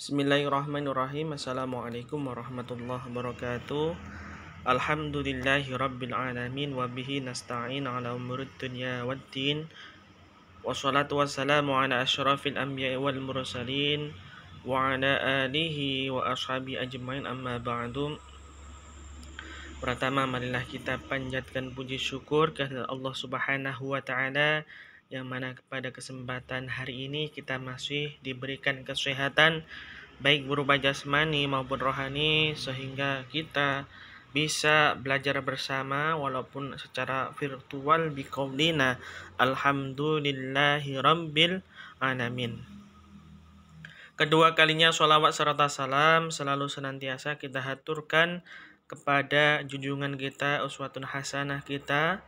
Bismillahirrahmanirrahim. Assalamualaikum warahmatullahi wabarakatuh. Alhamdulillahi rabbil alamin wa bihi nasta'in ala umurid dunya waddin. Wassalatu wassalamu ala asyrafil anbiya'i wal mursalin wa ala alihi wa ashabi ajmain, amma ba'du. Pertama, marilah kita panjatkan puji syukur kehadirat Allah Subhanahu wa taala, yang mana pada kesempatan hari ini kita masih diberikan kesehatan baik berupa jasmani maupun rohani, sehingga kita bisa belajar bersama walaupun secara virtual biqaulina alhamdulillahi rabbil alamin. Kedua kalinya sholawat serta salam selalu senantiasa kita haturkan kepada junjungan kita, uswatun hasanah kita,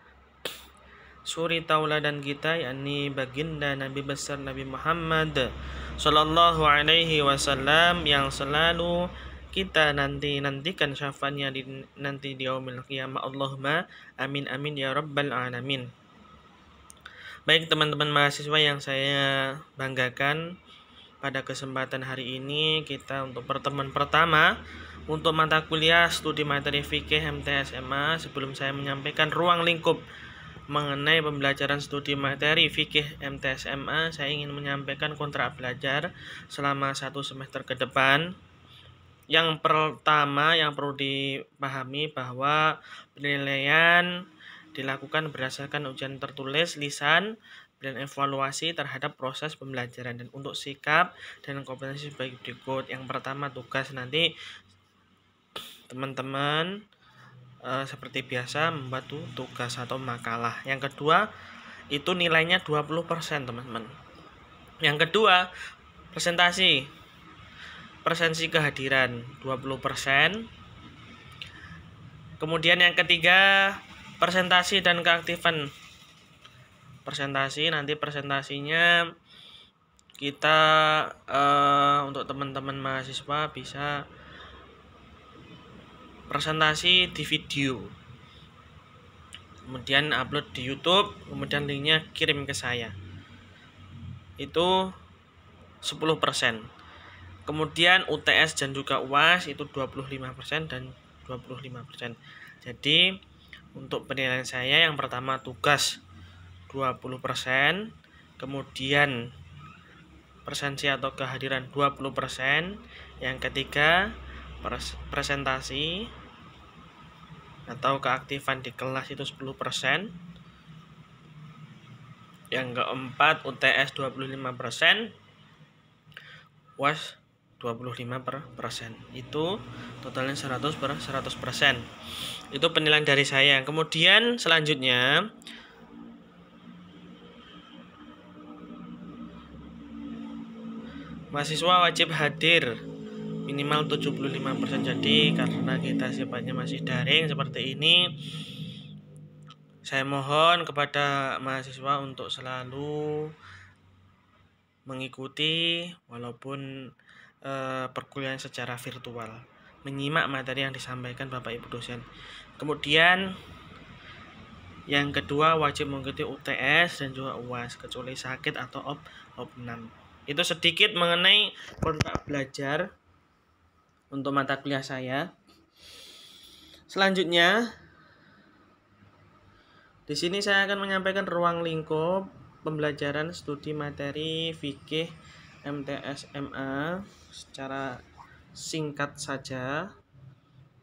suri tauladan kita, yakni baginda Nabi besar Nabi Muhammad Sallallahu Alaihi Wasallam, yang selalu kita nantikan syafaatnya nanti di yaumil qiyamah. Allahumma amin amin ya rabbal alamin. Baik teman-teman mahasiswa yang saya banggakan, pada kesempatan hari ini kita untuk pertemuan pertama untuk mata kuliah studi materi fikih MTS MA. Sebelum saya menyampaikan ruang lingkup mengenai pembelajaran studi materi fikih MTS MA, saya ingin menyampaikan kontrak belajar selama 1 semester ke depan. Yang pertama yang perlu dipahami bahwa penilaian dilakukan berdasarkan ujian tertulis, lisan, dan evaluasi terhadap proses pembelajaran. Dan untuk sikap dan kompetensi sebagai berikut. Yang pertama, tugas. Nanti teman-teman seperti biasa membuat tugas atau makalah. Yang kedua, itu nilainya 20% teman-teman. Yang kedua, presensi kehadiran 20%. Kemudian yang ketiga, presentasi dan keaktifan. Nanti presentasinya kita untuk teman-teman mahasiswa bisa presentasi di video, kemudian upload di YouTube, kemudian linknya kirim ke saya. Itu 10%. Kemudian UTS dan juga UAS itu 25% dan 25%. Jadi untuk penilaian saya, yang pertama tugas 20%, kemudian presensi atau kehadiran 20%, yang ketiga presentasi atau keaktifan di kelas itu 10%, yang keempat UTS 25%, UAS 25%. Itu totalnya 100%. Itu penilaian dari saya. Kemudian selanjutnya mahasiswa wajib hadir minimal 75%. Jadi karena kita sifatnya masih daring seperti ini, saya mohon kepada mahasiswa untuk selalu mengikuti walaupun perkuliahan secara virtual, menyimak materi yang disampaikan Bapak Ibu dosen. Kemudian yang kedua, wajib mengikuti UTS dan juga UAS kecuali sakit atau opnam. Itu sedikit mengenai kontrak belajar untuk mata kuliah saya. Selanjutnya, di sini saya akan menyampaikan ruang lingkup pembelajaran studi materi fikih MTS MA secara singkat saja,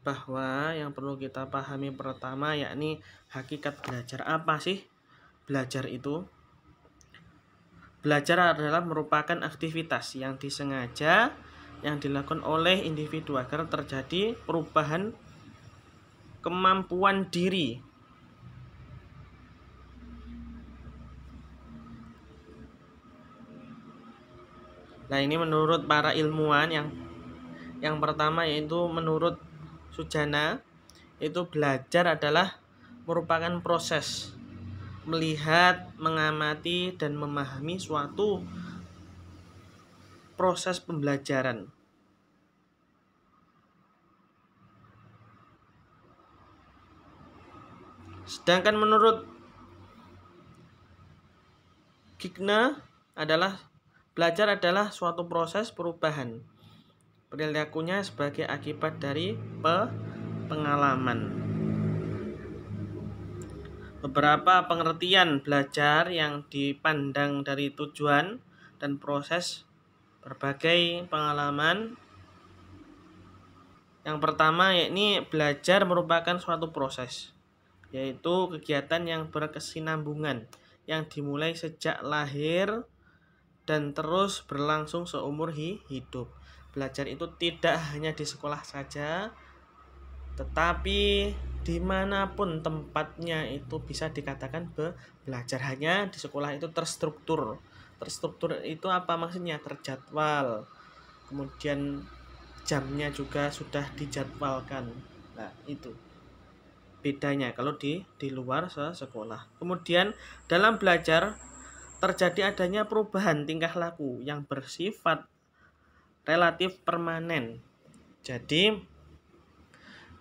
bahwa yang perlu kita pahami pertama yakni hakikat belajar. Apa sih belajar itu? Belajar adalah merupakan aktivitas yang disengaja yang dilakukan oleh individu agar terjadi perubahan kemampuan diri. Nah, ini menurut para ilmuwan yang pertama, yaitu menurut Sujana, itu belajar adalah merupakan proses melihat, mengamati, dan memahami suatu proses pembelajaran. Sedangkan menurut Gigna adalah belajar adalah suatu proses perubahan Perilakunya sebagai akibat dari pengalaman. Beberapa pengertian belajar yang dipandang dari tujuan dan proses berbagai pengalaman. Yang pertama yakni belajar merupakan suatu proses, yaitu kegiatan yang berkesinambungan yang dimulai sejak lahir dan terus berlangsung seumur hidup. Belajar itu tidak hanya di sekolah saja, tetapi dimanapun tempatnya itu bisa dikatakan belajar. Hanya di sekolah itu terstruktur. Terstruktur itu apa maksudnya? Terjadwal. Kemudian jamnya juga sudah dijadwalkan. Nah, itu bedanya kalau di luar sekolah. Kemudian dalam belajar terjadi adanya perubahan tingkah laku yang bersifat relatif permanen. Jadi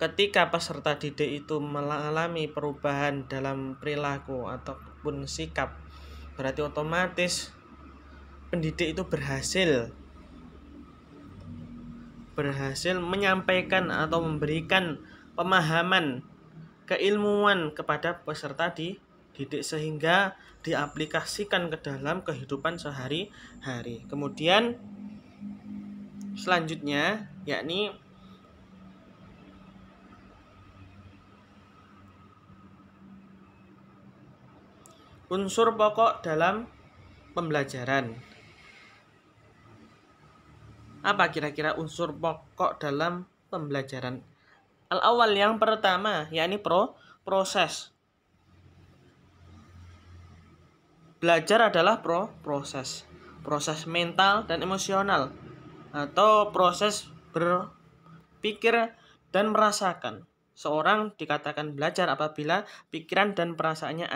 ketika peserta didik itu mengalami perubahan dalam perilaku ataupun sikap, berarti otomatis pendidik itu berhasil menyampaikan atau memberikan pemahaman keilmuan kepada peserta didik sehingga diaplikasikan ke dalam kehidupan sehari-hari. Kemudian selanjutnya yakni unsur pokok dalam pembelajaran. Apa kira-kira unsur pokok dalam pembelajaran? Al-awwal, yang pertama yakni proses. Belajar adalah proses mental dan emosional atau proses berpikir dan merasakan. Seorang dikatakan belajar apabila pikiran dan perasaannya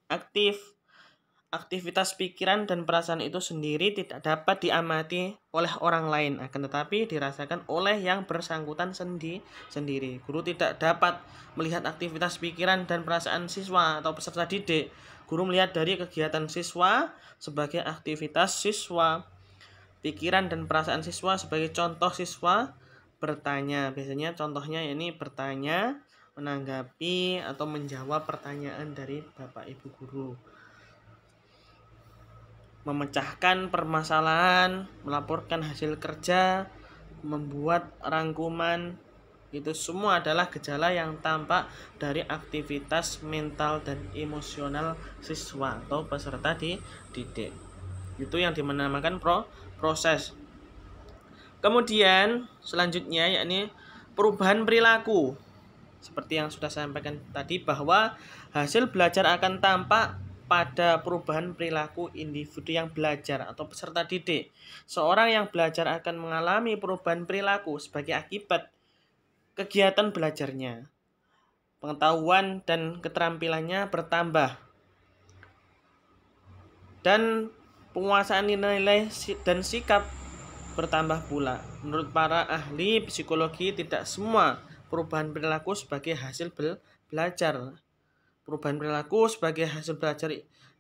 aktif. Aktivitas pikiran dan perasaan itu sendiri tidak dapat diamati oleh orang lain, akan tetapi dirasakan oleh yang bersangkutan sendiri. Guru tidak dapat melihat aktivitas pikiran dan perasaan siswa atau peserta didik. Guru melihat dari kegiatan siswa sebagai aktivitas siswa. Pikiran dan perasaan siswa sebagai contoh siswa bertanya. Biasanya contohnya ini bertanya, menanggapi atau menjawab pertanyaan dari Bapak Ibu guru. Memecahkan permasalahan, melaporkan hasil kerja, membuat rangkuman, itu semua adalah gejala yang tampak dari aktivitas mental dan emosional siswa atau peserta didik. Itu yang dinamakan proses. Kemudian selanjutnya yakni perubahan perilaku. Seperti yang sudah saya sampaikan tadi bahwa hasil belajar akan tampak pada perubahan perilaku individu yang belajar atau peserta didik. Seorang yang belajar akan mengalami perubahan perilaku sebagai akibat kegiatan belajarnya. Pengetahuan dan keterampilannya bertambah. Dan penguasaan nilai dan sikap bertambah pula. Menurut para ahli psikologi, tidak semua perubahan perilaku sebagai hasil belajar. Perubahan perilaku sebagai hasil belajar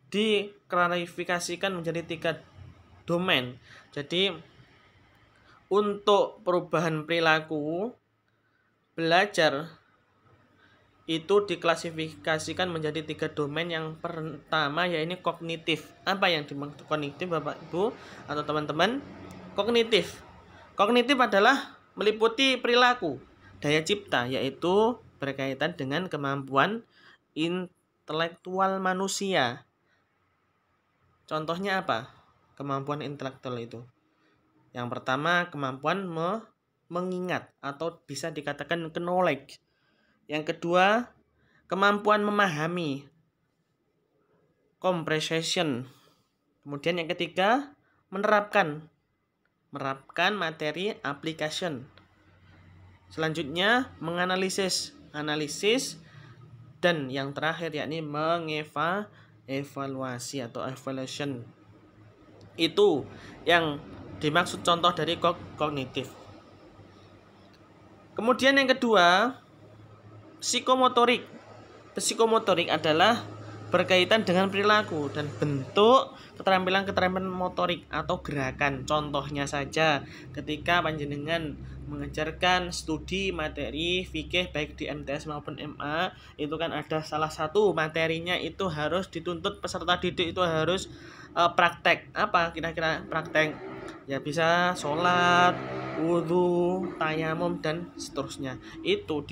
diklarifikasikan menjadi 3 domain. Jadi untuk perubahan perilaku belajar itu diklasifikasikan menjadi 3 domain. Yang pertama yaitu kognitif. Apa yang dimaksud kognitif Bapak Ibu atau teman-teman? Kognitif adalah meliputi perilaku, daya cipta, yaitu berkaitan dengan kemampuan intelektual manusia. Contohnya apa? Kemampuan intelektual itu. Yang pertama, kemampuan mengingat atau bisa dikatakan knowledge. Yang kedua, kemampuan memahami, comprehension. Kemudian yang ketiga, menerapkan materi, application. Selanjutnya, menganalisis, dan yang terakhir yakni mengevaluasi atau evaluation. Itu yang dimaksud contoh dari kognitif. Kemudian yang kedua, psikomotorik. Psikomotorik adalah berkaitan dengan perilaku dan bentuk keterampilan motorik atau gerakan. Contohnya saja ketika panjenengan mengajarkan studi materi fikih baik di MTS maupun MA, itu kan ada salah satu materinya itu harus dituntut peserta didik itu harus praktek. Apa kira-kira praktek? Ya bisa sholat, wudhu, tayamum dan seterusnya. Itu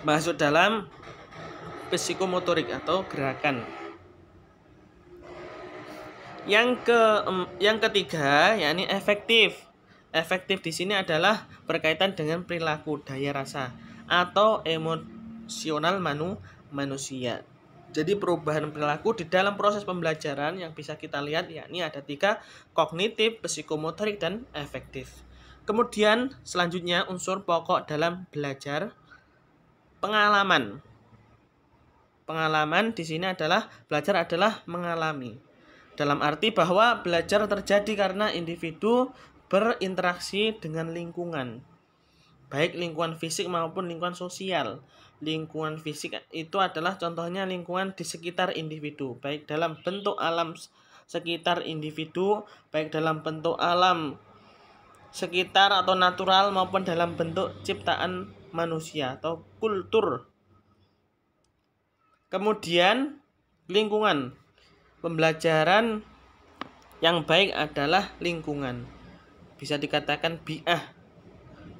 masuk dalam psikomotorik atau gerakan. Yang ketiga yakni efektif. Efektif di sini adalah berkaitan dengan perilaku, daya rasa atau emosional manusia. Jadi perubahan perilaku di dalam proses pembelajaran yang bisa kita lihat yakni ada 3, kognitif, psikomotorik dan efektif. Kemudian selanjutnya unsur pokok dalam belajar, pengalaman. Pengalaman di sini adalah belajar adalah mengalami. Dalam arti bahwa belajar terjadi karena individu berinteraksi dengan lingkungan, baik lingkungan fisik maupun lingkungan sosial. Lingkungan fisik itu adalah contohnya lingkungan di sekitar individu, baik dalam bentuk alam sekitar individu, baik dalam bentuk alam sekitar atau natural maupun dalam bentuk ciptaan manusia atau kultur. Kemudian lingkungan. Pembelajaran yang baik adalah lingkungan. Bisa dikatakan bi'ah,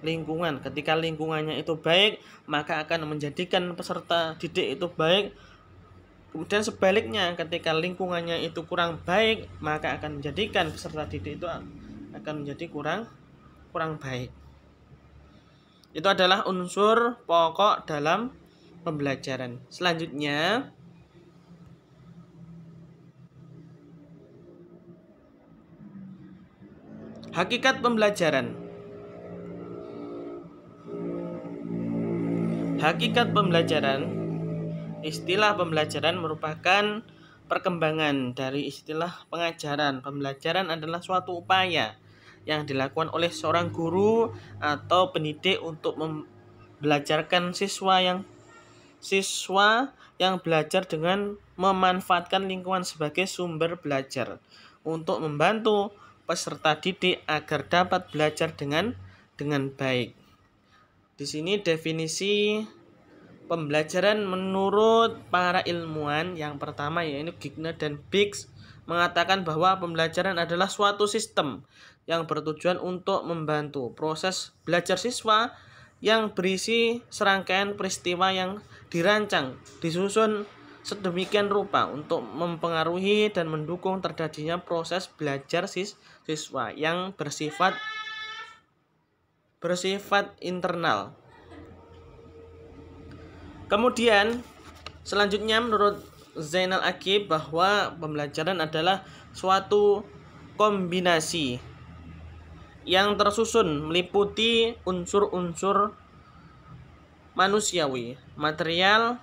lingkungan. Ketika lingkungannya itu baik, maka akan menjadikan peserta didik itu baik. Kemudian sebaliknya, ketika lingkungannya itu kurang baik, maka akan menjadikan peserta didik itu akan menjadi kurang baik. Itu adalah unsur pokok dalam pembelajaran. Selanjutnya, hakikat pembelajaran. Hakikat pembelajaran, istilah pembelajaran merupakan perkembangan dari istilah pengajaran. Pembelajaran adalah suatu upaya yang dilakukan oleh seorang guru atau pendidik untuk membelajarkan siswa yang belajar dengan memanfaatkan lingkungan sebagai sumber belajar untuk membantu peserta didik agar dapat belajar dengan baik. Di sini definisi pembelajaran menurut para ilmuwan yang pertama yaitu Gigner dan Biggs mengatakan bahwa pembelajaran adalah suatu sistem yang bertujuan untuk membantu proses belajar siswa yang berisi serangkaian peristiwa yang dirancang, disusun sedemikian rupa untuk mempengaruhi dan mendukung terjadinya proses belajar siswa yang bersifat internal. Kemudian selanjutnya menurut Zainal Aqib bahwa pembelajaran adalah suatu kombinasi yang tersusun meliputi unsur-unsur manusiawi, material,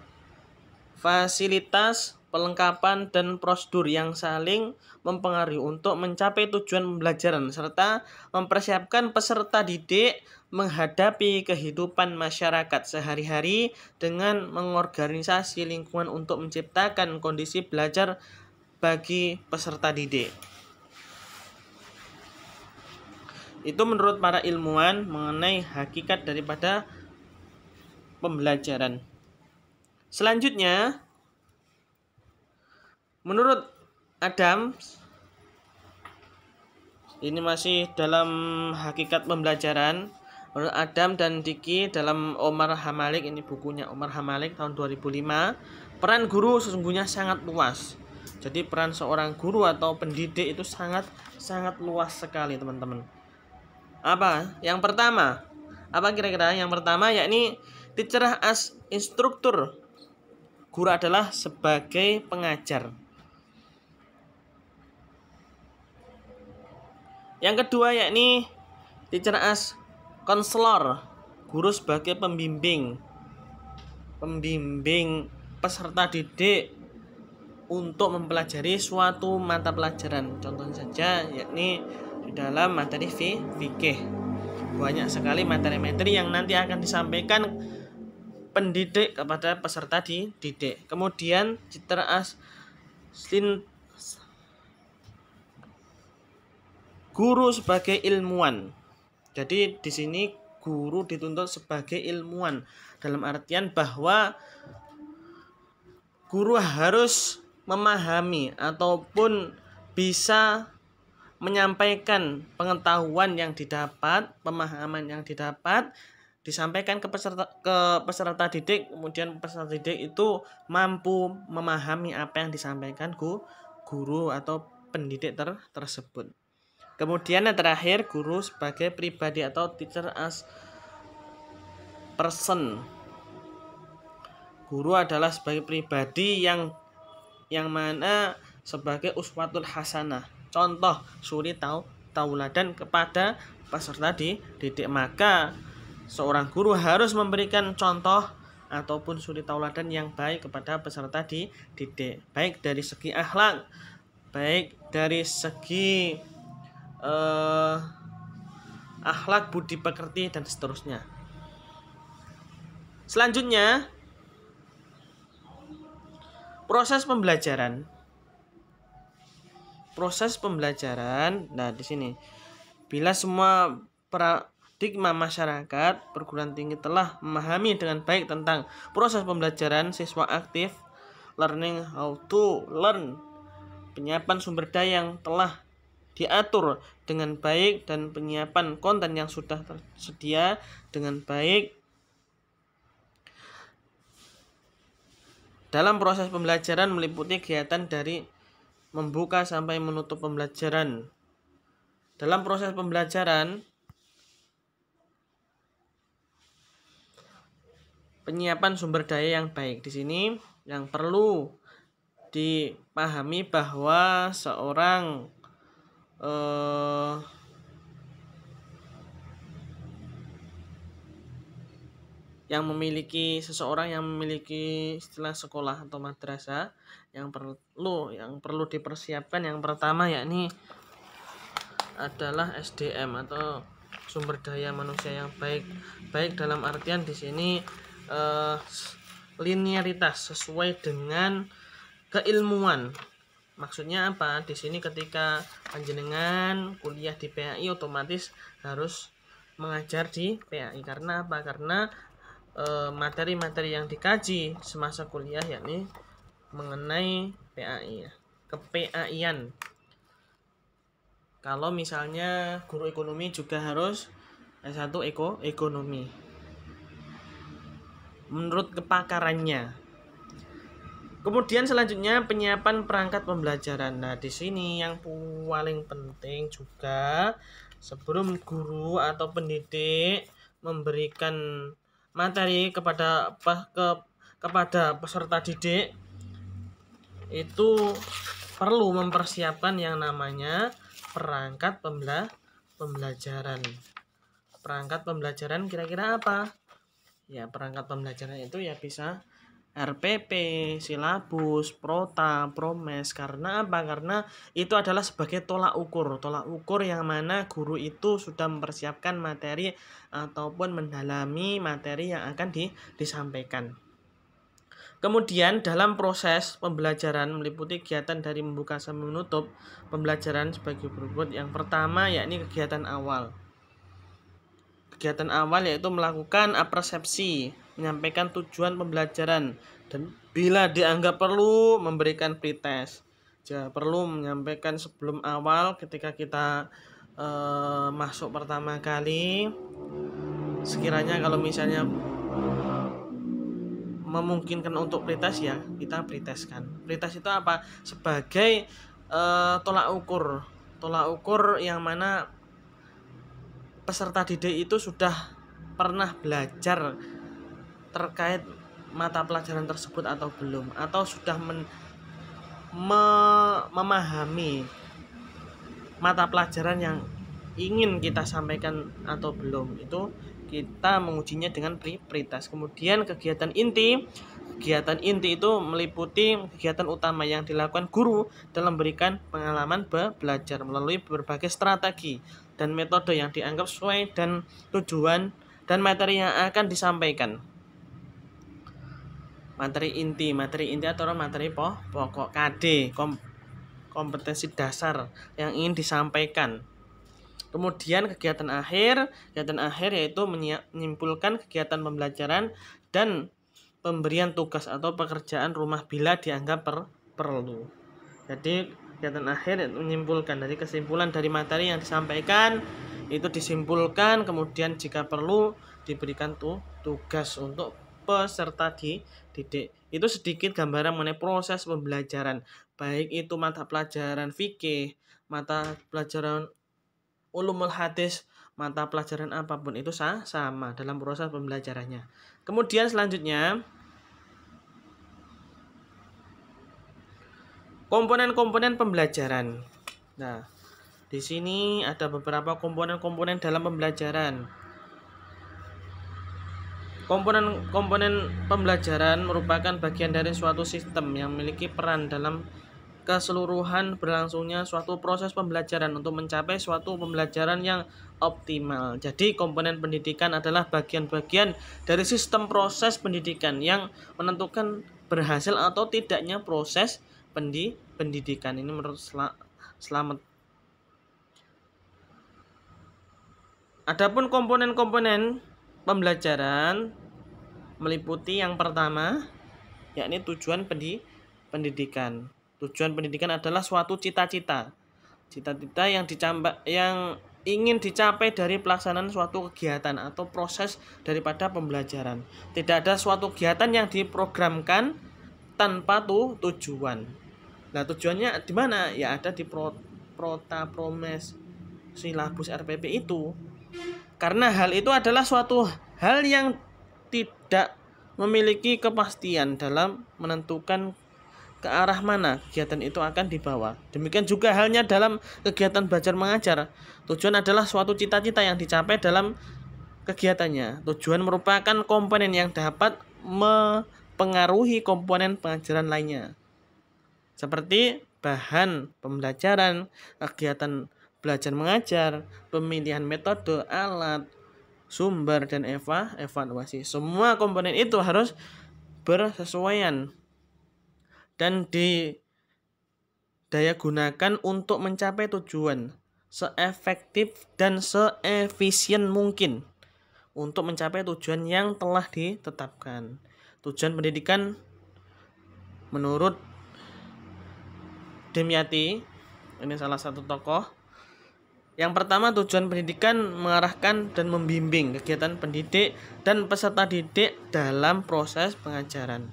fasilitas, pelengkapan, dan prosedur yang saling mempengaruhi untuk mencapai tujuan pembelajaran serta mempersiapkan peserta didik menghadapi kehidupan masyarakat sehari-hari dengan mengorganisasi lingkungan untuk menciptakan kondisi belajar bagi peserta didik. Itu menurut para ilmuwan mengenai hakikat daripada pembelajaran. Selanjutnya, menurut Adams, ini masih dalam hakikat pembelajaran. Menurut Adam dan Dickey dalam Omar Hamalik, ini bukunya Omar Hamalik tahun 2005, peran guru sesungguhnya sangat luas. Jadi peran seorang guru atau pendidik itu sangat luas sekali, teman-teman. Apa? Yang pertama, apa kira-kira? Yang pertama yakni teacher as instruktur. Guru adalah sebagai pengajar. Yang kedua yakni teacher as counselor. Guru sebagai pembimbing peserta didik untuk mempelajari suatu mata pelajaran. Contohnya saja yakni di dalam materi fikih. Banyak sekali materi-materi yang nanti akan disampaikan pendidik kepada peserta didik. Kemudian citra asli guru sebagai ilmuwan. Jadi di sini guru dituntut sebagai ilmuwan dalam artian bahwa guru harus memahami ataupun bisa menyampaikan pengetahuan yang didapat, pemahaman yang didapat disampaikan ke peserta didik, kemudian peserta didik itu mampu memahami apa yang disampaikan guru atau pendidik tersebut. Kemudian yang terakhir, guru sebagai pribadi atau teacher as person. Guru adalah sebagai pribadi yang mana sebagai uswatul hasanah, contoh suri tauladan kepada peserta didik. Maka seorang guru harus memberikan contoh ataupun suri tauladan yang baik kepada peserta didik, baik dari segi akhlak, baik dari segi akhlak, budi pekerti, dan seterusnya. Selanjutnya, proses pembelajaran. Nah di sini, bila semua paradigma masyarakat perguruan tinggi telah memahami dengan baik tentang proses pembelajaran, siswa aktif learning how to learn, penyiapan sumber daya yang telah diatur dengan baik, dan penyiapan konten yang sudah tersedia dengan baik. Dalam proses pembelajaran meliputi kegiatan dari membuka sampai menutup pembelajaran. Dalam proses pembelajaran, penyiapan sumber daya yang baik. Di sini yang perlu dipahami bahwa seseorang yang memiliki istilah sekolah atau madrasah yang perlu dipersiapkan, yang pertama yakni adalah SDM atau sumber daya manusia yang baik dalam artian di sini linearitas sesuai dengan keilmuan. Maksudnya apa? Di sini ketika panjenengan kuliah di PAI otomatis harus mengajar di PAI. Karena apa? Karena materi-materi yang dikaji semasa kuliah yakni mengenai PAI, ke-PAI-an. Kalau misalnya guru ekonomi juga harus S1 ekonomi menurut kepakarannya. Kemudian selanjutnya penyiapan perangkat pembelajaran. Nah, di sini yang paling penting juga sebelum guru atau pendidik memberikan materi kepada peserta didik, itu perlu mempersiapkan yang namanya perangkat pembelajaran. Perangkat pembelajaran kira-kira apa? Ya, perangkat pembelajaran itu ya bisa RPP, silabus, prota, promes. Karena apa? Karena itu adalah sebagai tolak ukur yang mana guru itu sudah mempersiapkan materi ataupun mendalami materi yang akan disampaikan. Kemudian dalam proses pembelajaran meliputi kegiatan dari membuka sampai menutup pembelajaran sebagai berikut. Yang pertama yakni kegiatan awal. Kegiatan awal yaitu melakukan apersepsi, menyampaikan tujuan pembelajaran, dan bila dianggap perlu memberikan pretest. Perlu menyampaikan sebelum awal ketika kita masuk pertama kali. Sekiranya kalau misalnya memungkinkan untuk pretest, ya kita pretestkan. Pretest itu apa? Sebagai tolak ukur yang mana peserta didik itu sudah pernah belajar terkait mata pelajaran tersebut atau belum, atau sudah memahami mata pelajaran yang ingin kita sampaikan atau belum. Itu kita mengujinya dengan pretest. Kemudian kegiatan inti itu meliputi kegiatan utama yang dilakukan guru dalam memberikan pengalaman belajar melalui berbagai strategi dan metode yang dianggap sesuai dan tujuan dan materi yang akan disampaikan. materi inti atau materi pokok KD, kompetensi dasar yang ingin disampaikan. Kemudian kegiatan akhir yaitu menyimpulkan kegiatan pembelajaran dan pemberian tugas atau pekerjaan rumah bila dianggap perlu. Jadi kegiatan akhir menyimpulkan dari kesimpulan dari materi yang disampaikan, itu disimpulkan, kemudian jika perlu diberikan tugas untuk peserta didik. Itu sedikit gambaran mengenai proses pembelajaran, baik itu mata pelajaran fikih, mata pelajaran ulumul hadis, mata pelajaran apapun itu sama dalam proses pembelajarannya. Kemudian selanjutnya komponen-komponen pembelajaran. Nah, di sini ada beberapa komponen-komponen dalam pembelajaran. Komponen-komponen pembelajaran merupakan bagian dari suatu sistem yang memiliki peran dalam keseluruhan berlangsungnya suatu proses pembelajaran untuk mencapai suatu pembelajaran yang optimal. Jadi komponen pendidikan adalah bagian-bagian dari sistem proses pendidikan yang menentukan berhasil atau tidaknya proses pendidikan. Ini menurut Slamet. Adapun komponen-komponen pembelajaran meliputi yang pertama, yakni tujuan pendidikan. Tujuan pendidikan adalah suatu cita-cita yang ingin dicapai dari pelaksanaan suatu kegiatan atau proses daripada pembelajaran. Tidak ada suatu kegiatan yang diprogramkan tanpa tujuan. Nah, tujuannya di mana? Ya ada di Protapromes Silabus RPP itu. Karena hal itu adalah suatu hal yang tidak memiliki kepastian dalam menentukan ke arah mana kegiatan itu akan dibawa. Demikian juga halnya dalam kegiatan belajar mengajar. Tujuan adalah suatu cita-cita yang dicapai dalam kegiatannya. Tujuan merupakan komponen yang dapat mempengaruhi komponen pengajaran lainnya, seperti bahan pembelajaran, kegiatan belajar mengajar, pemilihan metode, alat, sumber, dan evaluasi. Semua komponen itu harus bersesuaian dan didaya gunakan untuk mencapai tujuan seefektif dan seefisien mungkin untuk mencapai tujuan yang telah ditetapkan. Tujuan pendidikan menurut Demyati, ini salah satu tokoh. Yang pertama, tujuan pendidikan mengarahkan dan membimbing kegiatan pendidik dan peserta didik dalam proses pengajaran.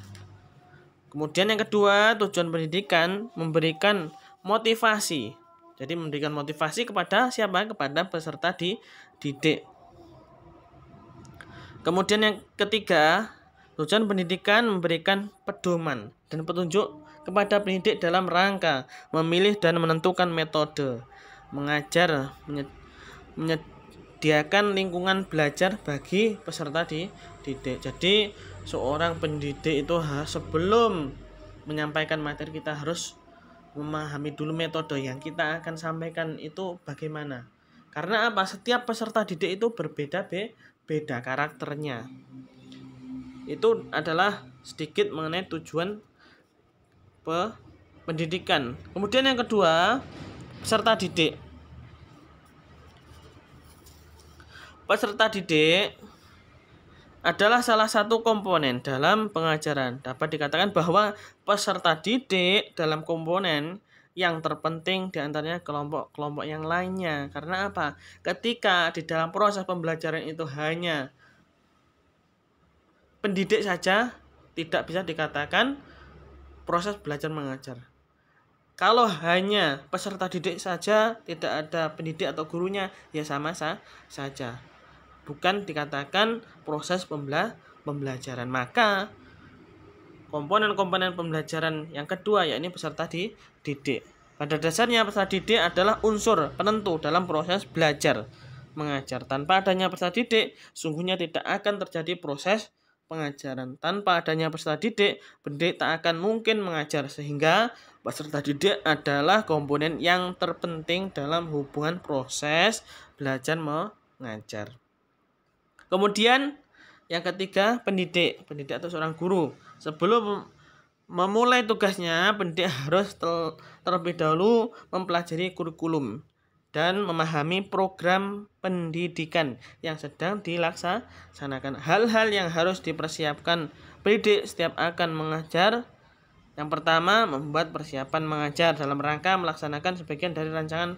Kemudian yang kedua, tujuan pendidikan memberikan motivasi. Jadi memberikan motivasi kepada siapa? Kepada peserta didik. Kemudian yang ketiga, tujuan pendidikan memberikan pedoman dan petunjuk kepada pendidik dalam rangka memilih dan menentukan metode mengajar, menyediakan lingkungan belajar bagi peserta didik. Jadi seorang pendidik itu sebelum menyampaikan materi kita harus memahami dulu metode yang kita akan sampaikan itu bagaimana. Karena apa? Setiap peserta didik itu berbeda karakternya. Itu adalah sedikit mengenai tujuan pendidikan. Kemudian yang kedua, peserta didik. Peserta didik adalah salah satu komponen dalam pengajaran. Dapat dikatakan bahwa peserta didik dalam komponen yang terpenting diantaranya kelompok-kelompok yang lainnya. Karena apa? Ketika di dalam proses pembelajaran itu hanya pendidik saja, tidak bisa dikatakan proses belajar mengajar. Kalau hanya peserta didik saja, tidak ada pendidik atau gurunya, ya sama saja. Bukan dikatakan proses pembelajaran. Maka komponen-komponen pembelajaran yang kedua yakni peserta didik. Pada dasarnya peserta didik adalah unsur penentu dalam proses belajar mengajar. Tanpa adanya peserta didik, sungguhnya tidak akan terjadi proses pengajaran. Tanpa adanya peserta didik, pendidik tak akan mungkin mengajar. Sehingga peserta didik adalah komponen yang terpenting dalam hubungan proses belajar mengajar. Kemudian yang ketiga, pendidik atau seorang guru. Sebelum memulai tugasnya, pendidik harus terlebih dahulu mempelajari kurikulum dan memahami program pendidikan yang sedang dilaksanakan. Hal-hal yang harus dipersiapkan pendidik setiap akan mengajar. Yang pertama, membuat persiapan mengajar dalam rangka melaksanakan sebagian dari rancangan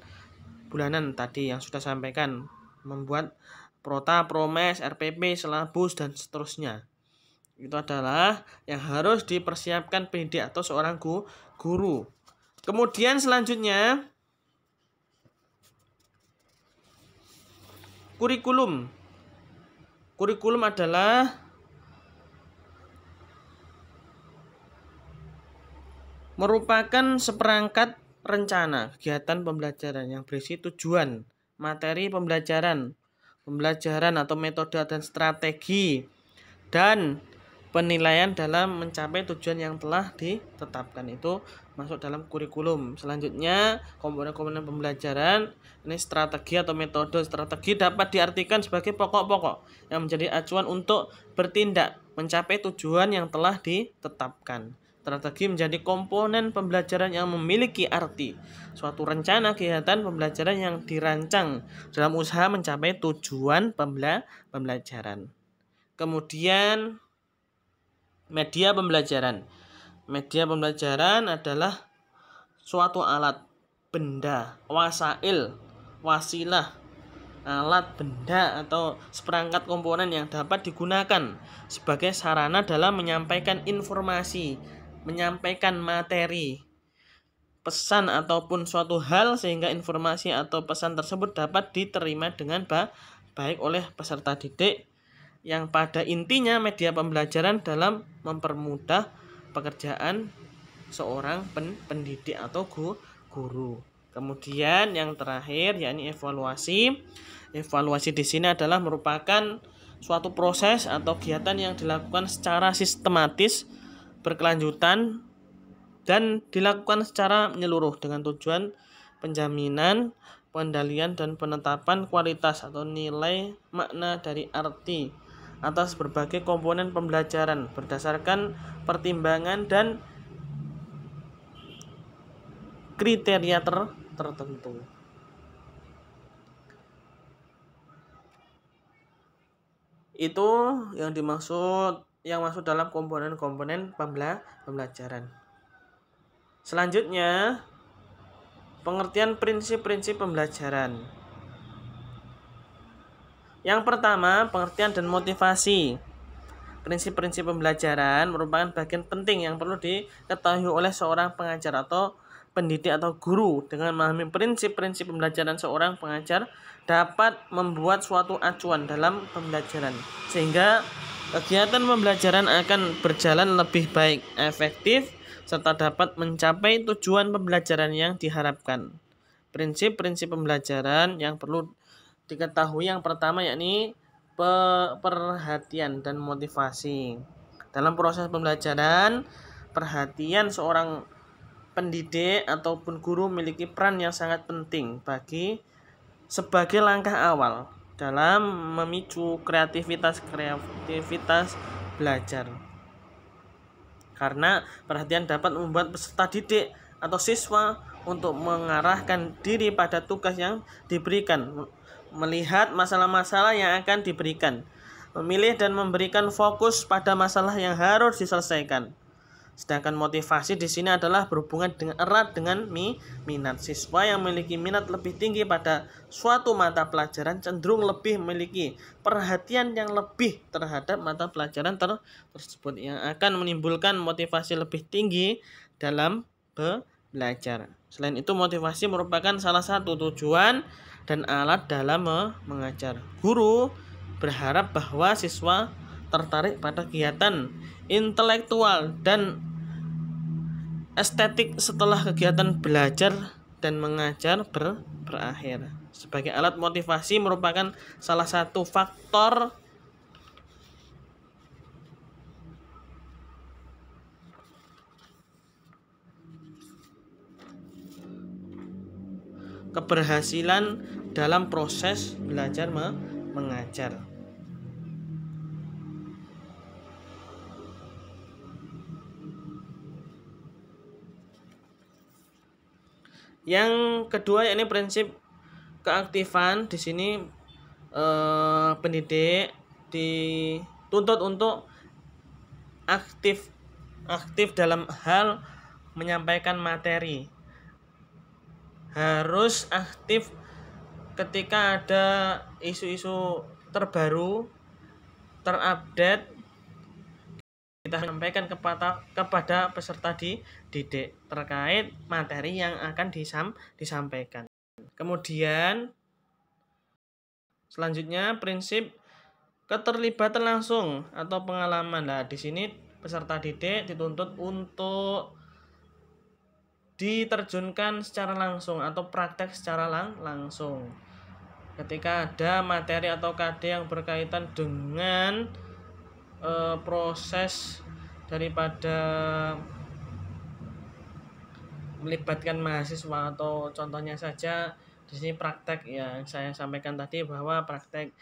bulanan tadi yang sudah sampaikan. Membuat prota, promes, RPP, silabus, dan seterusnya. Itu adalah yang harus dipersiapkan pendidik atau seorang guru. Kemudian selanjutnya kurikulum. Kurikulum adalah merupakan seperangkat rencana kegiatan pembelajaran yang berisi tujuan, materi pembelajaran atau metode dan strategi, dan penilaian dalam mencapai tujuan yang telah ditetapkan. Itu masuk dalam kurikulum. Selanjutnya, komponen-komponen pembelajaran. Ini strategi atau metode. Strategi dapat diartikan sebagai pokok-pokok yang menjadi acuan untuk bertindak mencapai tujuan yang telah ditetapkan. Strategi menjadi komponen pembelajaran yang memiliki arti suatu rencana kegiatan pembelajaran yang dirancang dalam usaha mencapai tujuan pembelajaran. Kemudian media pembelajaran. Media pembelajaran adalah suatu alat, benda, wasilah, alat, benda, atau seperangkat komponen yang dapat digunakan sebagai sarana dalam menyampaikan informasi, menyampaikan materi, pesan ataupun suatu hal sehingga informasi atau pesan tersebut dapat diterima dengan baik oleh peserta didik, yang pada intinya media pembelajaran dalam mempermudah pekerjaan seorang pendidik atau guru. Kemudian yang terakhir yakni evaluasi. Evaluasi di sini adalah merupakan suatu proses atau kegiatan yang dilakukan secara sistematis, berkelanjutan, dan dilakukan secara menyeluruh dengan tujuan penjaminan, pengendalian, dan penetapan kualitas atau nilai makna dari arti atas berbagai komponen pembelajaran berdasarkan pertimbangan dan kriteria tertentu. Itu yang masuk dalam komponen-komponen pembelajaran. Selanjutnya, pengertian prinsip-prinsip pembelajaran. Yang pertama, pengertian dan motivasi. Prinsip-prinsip pembelajaran merupakan bagian penting yang perlu diketahui oleh seorang pengajar atau pendidik atau guru. Dengan memahami prinsip-prinsip pembelajaran, seorang pengajar dapat membuat suatu acuan dalam pembelajaran, sehingga kegiatan pembelajaran akan berjalan lebih baik, efektif, serta dapat mencapai tujuan pembelajaran yang diharapkan. Prinsip-prinsip pembelajaran yang perlu diketahui yang pertama yakni perhatian dan motivasi. Dalam proses pembelajaran, perhatian seorang pendidik ataupun guru memiliki peran yang sangat penting sebagai langkah awal dalam memicu kreativitas belajar. Karena perhatian dapat membuat peserta didik atau siswa untuk mengarahkan diri pada tugas yang diberikan, melihat masalah-masalah yang akan diberikan, memilih dan memberikan fokus pada masalah yang harus diselesaikan. Sedangkan motivasi di sini adalah berhubungan erat dengan minat. Siswa yang memiliki minat lebih tinggi pada suatu mata pelajaran cenderung lebih memiliki perhatian yang lebih terhadap mata pelajaran tersebut, yang akan menimbulkan motivasi lebih tinggi dalam belajar. Selain itu, motivasi merupakan salah satu tujuan dan alat dalam mengajar. Guru berharap bahwa siswa tertarik pada kegiatan intelektual dan estetik setelah kegiatan belajar dan mengajar berakhir. Sebagai alat motivasi merupakan salah satu faktor keberhasilan dalam proses belajar mengajar. Yang kedua yakni prinsip keaktifan. Di sini pendidik dituntut untuk aktif dalam hal menyampaikan materi. Harus aktif ketika ada isu-isu terbaru, terupdate, kita sampaikan kepada peserta didik terkait materi yang akan disampaikan. Kemudian selanjutnya prinsip keterlibatan langsung atau pengalaman. Nah, di sini peserta didik dituntut untuk diterjunkan secara langsung atau praktek secara langsung. Ketika ada materi atau KD yang berkaitan dengan proses daripada melibatkan mahasiswa, atau contohnya saja di sini praktek yang saya sampaikan tadi, bahwa praktek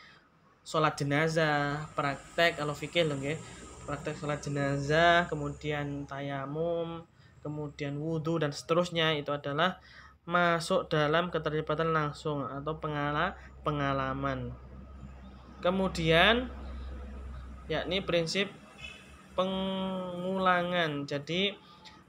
sholat jenazah, praktek kalau fikih loh nggih, praktek sholat jenazah, kemudian tayamum, kemudian wudhu dan seterusnya, itu adalah masuk dalam keterlibatan langsung atau pengalaman. Kemudian yakni prinsip pengulangan. Jadi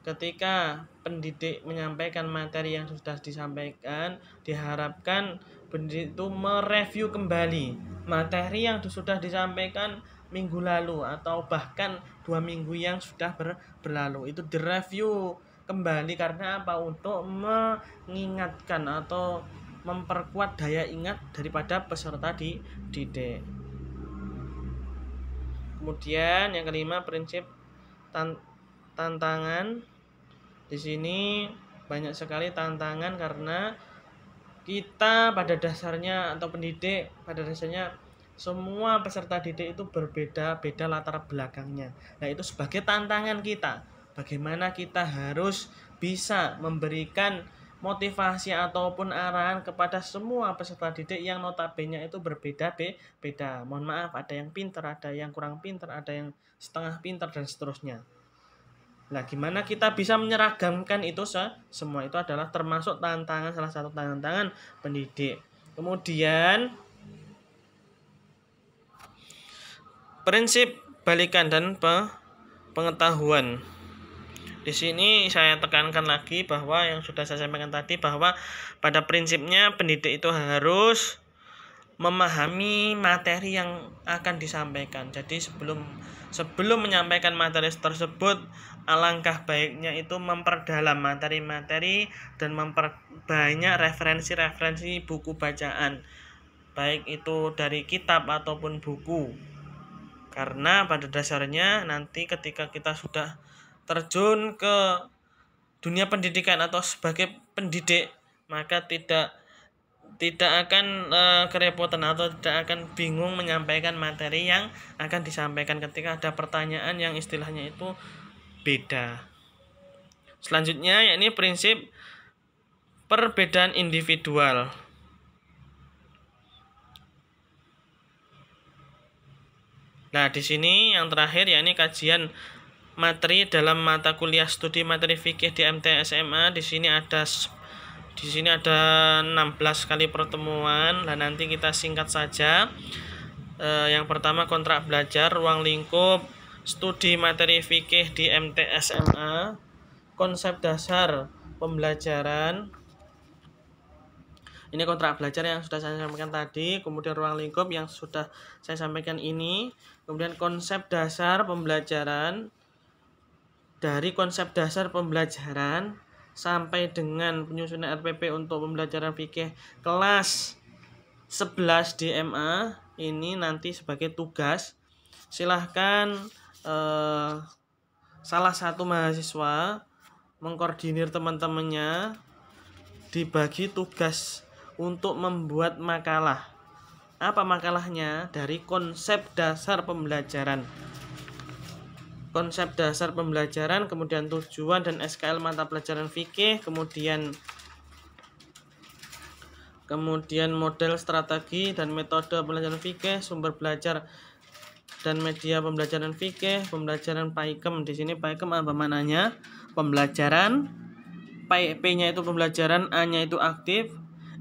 ketika pendidik menyampaikan materi yang sudah disampaikan, diharapkan pendidik itu mereview kembali materi yang sudah disampaikan minggu lalu atau bahkan 2 minggu yang sudah berlalu. Itu direview kembali karena apa? Untuk mengingatkan atau memperkuat daya ingat daripada peserta didik. Kemudian yang kelima prinsip tantangan. Di sini banyak sekali tantangan karena kita pada dasarnya atau pendidik pada dasarnya semua peserta didik itu berbeda-beda latar belakangnya. Nah, itu sebagai tantangan kita. Bagaimana kita harus bisa memberikan motivasi ataupun arahan kepada semua peserta didik yang notabene itu berbeda-beda. Mohon maaf, ada yang pintar, ada yang kurang pintar, ada yang setengah pintar dan seterusnya. Nah, gimana kita bisa menyeragamkan itu semua? Itu adalah termasuk tantangan, salah satu tantangan pendidik. Kemudian prinsip balikan dan pengetahuan. Di sini saya tekankan lagi bahwa yang sudah saya sampaikan tadi, bahwa pada prinsipnya pendidik itu harus memahami materi yang akan disampaikan. Jadi sebelum menyampaikan materi tersebut, alangkah baiknya itu memperdalam materi-materi dan memperbanyak referensi-referensi buku bacaan, baik itu dari kitab ataupun buku. Karena pada dasarnya nanti ketika kita sudah terjun ke dunia pendidikan atau sebagai pendidik, maka tidak akan kerepotan atau tidak akan bingung menyampaikan materi yang akan disampaikan ketika ada pertanyaan yang istilahnya itu beda. Selanjutnya yakni prinsip perbedaan individual. Nah, di sini yang terakhir yakni kajian materi dalam mata kuliah studi materi fikih di MTS SMA. Di sini ada 16 kali pertemuan. Nah, nanti kita singkat saja. Yang pertama kontrak belajar, ruang lingkup, studi materi fikih di MTS SMA, konsep dasar pembelajaran. Ini kontrak belajar yang sudah saya sampaikan tadi, kemudian ruang lingkup yang sudah saya sampaikan ini, kemudian konsep dasar pembelajaran. Dari konsep dasar pembelajaran sampai dengan penyusunan RPP untuk pembelajaran fikih kelas 11 DMA ini nanti sebagai tugas. Silahkan salah satu mahasiswa mengkoordinir teman-temannya, dibagi tugas untuk membuat makalah. Apa makalahnya? Dari konsep dasar pembelajaran. Konsep dasar pembelajaran, kemudian tujuan dan SKL mata pelajaran fikih, kemudian model, strategi dan metode pembelajaran fikih, sumber belajar dan media pembelajaran fikih, pembelajaran PAIKEM. Di sini PAIKEM apa maknanya? Pembelajaran P-nya itu pembelajaran, A-nya itu aktif,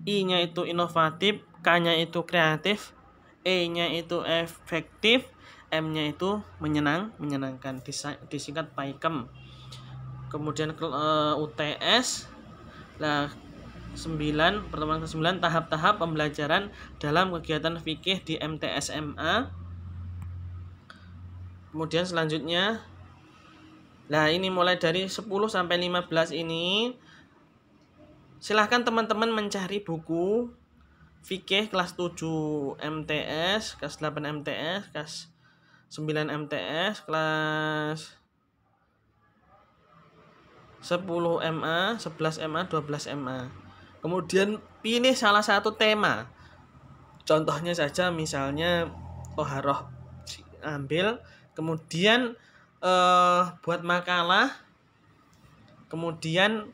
I-nya itu inovatif, K-nya itu kreatif, E-nya itu efektif, M-nya itu menyenangkan, disingkat PAIKEM. Kemudian UTS. Nah, 9, pertemuan ke-9, tahap-tahap pembelajaran dalam kegiatan fikih di MTSMA. Kemudian selanjutnya, nah ini mulai dari 10 sampai 15 ini silahkan teman-teman mencari buku fikih kelas 7 MTS, kelas 8 MTS, kelas 9 MTS, kelas 10 MA, 11 MA, 12 MA. Kemudian pilih salah satu tema. Contohnya saja misalnya toharoh ambil, kemudian buat makalah, kemudian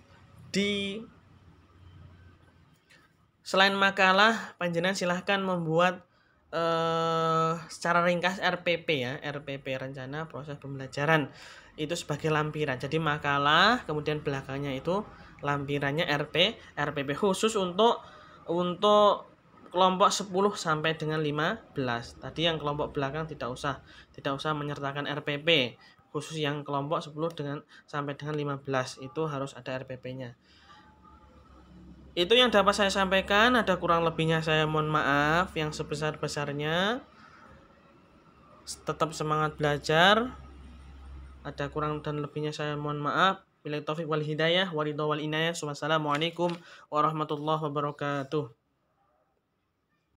selain makalah panjenengan silahkan membuat secara ringkas RPP ya, RPP rencana proses pembelajaran itu sebagai lampiran. Jadi makalah, kemudian belakangnya itu lampirannya RPP khusus untuk kelompok 10 sampai dengan 15. Tadi yang kelompok belakang tidak usah menyertakan RPP. Khusus yang kelompok 10 sampai dengan 15 itu harus ada RPP-nya. Itu yang dapat saya sampaikan, ada kurang lebihnya saya mohon maaf yang sebesar-besarnya. Tetap semangat belajar. Ada kurang dan lebihnya saya mohon maaf. Billahi taufik wal hidayah, waridho wal inayah. Wassalamualaikum warahmatullahi wabarakatuh.